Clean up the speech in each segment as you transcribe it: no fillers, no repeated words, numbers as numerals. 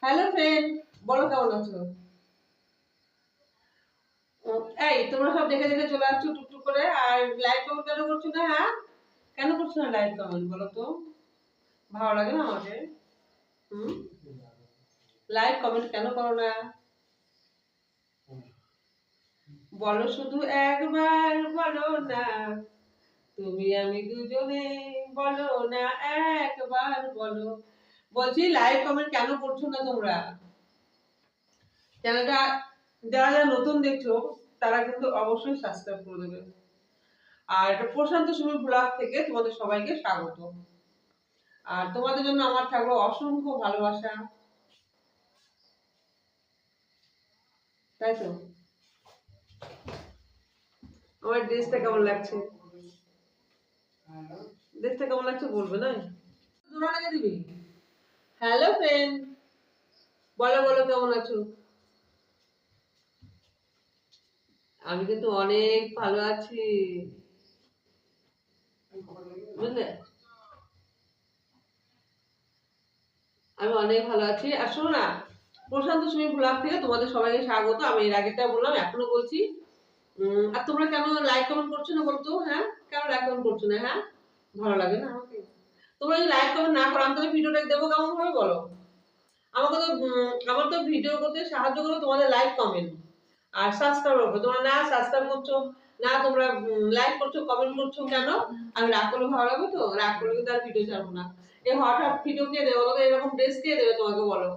Hello friend, বলো কেমন আছো? এই তোমরা সব দেখে দেখে চলে আসছো টুকটুক করে, আর লাইক কমেন্ট কেন করছো না? হ্যাঁ, কেন করছো না লাইক কমেন্ট বলো তো? ভালো লাগে না আমাকে? হুম, লাইক কমেন্ট কেন করো না? বলো শুধু একবার, বলো না তুমি আমি দুজনে, বলো না একবার বলো। বলছি লাইক কমেন্ট কেন করছো না তোমরা? চ্যানেলটা যারা যারা নতুন দেখছো তারা কিন্তু অবশ্যই সাবস্ক্রাইব করে দেবে। আর এটা প্রশান্ত সুমি ব্লগ থেকে তোমাদের সবাইকে স্বাগত। আর তোমাদের জন্য আমার থাকলো অসংখ্য ভালোবাসা, তাই তো? আমার ড্রেসটা কেমন লাগছে? ড্রেসটা কেমন লাগছে বলবে না? দূরে রেখে দিবি। হ্যালো ফ্রেন্ড, বলো বলো কেমন আছো? আমি কিন্তু অনেক ভালো আছি, বুঝলে? আমি অনেক ভালো আছি। আর শোনো না, প্রশান্ত সুমি ব্লগ থেকে তোমাদের সবাইকে স্বাগত। আমি এর আগেরটা বললাম, এখনো বলছি। আর তোমরা কেন লাইক কমেন্ট করছো না বলতো? হ্যাঁ, কেন লাইক কমেন্ট করছো না? হ্যাঁ, ভালো লাগে না আমাকে? তোমরা যদি লাইক কমেন্ট না করো, আমি তাহলে ভিডিওটা দেবো কেমন ভাবে বলো? আমাকে তো আমার তো ভিডিও করতে সাহায্য করো তোমাদের লাইক কমেন্ট আর সাবস্ক্রাইব করো। তোমরা না সাবস্ক্রাইব করছো, না তোমরা লাইক করছো, কমেন্ট করছো কেন? আমি রাগ করলে ভালো লাগবে তো? রাগ করলে কিন্তু আর ভিডিও ছাড়বো না। এই হঠাৎ ভিডিও কে দেবে বলো? এরকম ড্রেস কে দেবে তোমাকে বলো?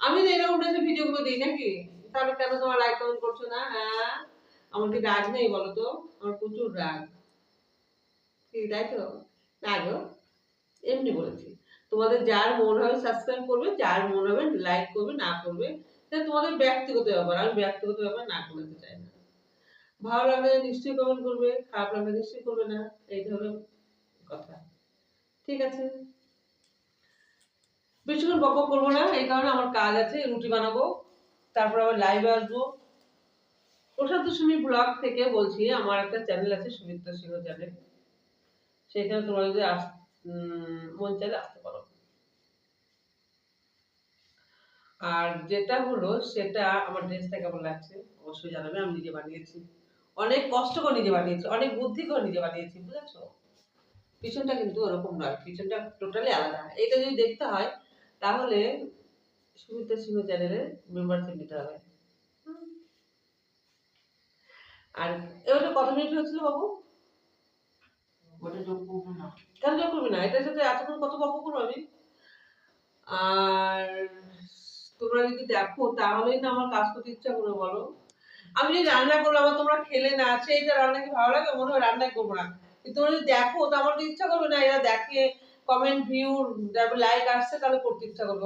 আমি তো এরকম ড্রেসে ভিডিও গুলো দিই নাকি? তাহলে কেন তোমরা লাইক কমেন্ট করছো না? হ্যাঁ, আমার কি রাগ নেই বলো তো? আমার প্রচুর রাগ। ঠিক তাই তো? না গো, এমনি বলেছি। তোমাদের যার মন হবে সাবস্ক্রাইব করবে, যার মন হবে লাইক করবে, না করবে সেটা তোমাদের ব্যক্তিগত ব্যাপার। আমি ব্যক্তিগত ব্যাপার না করতে চাই না। ভালো লাগলে নিশ্চয়ই কমেন্ট করবে, খারাপ লাগলে নিশ্চয়ই করবে না। এইটা হলো কথা। ঠিক আছে, বেশিক্ষণ বকবক করবো না, এই কারণে আমার কাজ আছে, রুটি বানাবো, তারপর আবার লাইভে আসবো। প্রশান্ত সুমি ব্লগ থেকে বলছি, আমার একটা চ্যানেল আছে সুমিত্রা সিংহ চ্যানেল, সেখানে তোমরা যদি মন চাইলে আসতে পারো। আর যেটা হলো সেটা, আমার ড্রেসটা কেমন লাগছে অবশ্যই জানাবে। আমি নিজে বানিয়েছি, অনেক কষ্ট করে নিজে বানিয়েছি, অনেক বুদ্ধি করে নিজে বানিয়েছি, বুঝেছো? পিছনটা কিন্তু ওরকম নয়, পিছনটা টোটালি আলাদা। এটা যদি দেখতে হয় তাহলে সুমিত্রা সিংহ চ্যানেলের মেম্বারশিপ নিতে হবে। আর এবারে কত মিনিট হয়েছিল বাবু? ওটা যোগ করবো না। কেন যোগ করবি না? এটার সাথে এতক্ষণ কত গল্প করবো আমি? আর তোমরা যদি দেখো তাহলেই না আমার কাজ করতে ইচ্ছা করে বলো। আমি যদি রান্না করলাম আর তোমরা খেলে না, সেইটা রান্না কি ভালো লাগে? মনে হয় রান্নাই করবো না। কিন্তু তোমরা যদি দেখো তো আমার তো ইচ্ছা করবে না, এরা দেখে কমেন্ট ভিউ তারপর লাইক আসছে, তাহলে করতে ইচ্ছা করবে।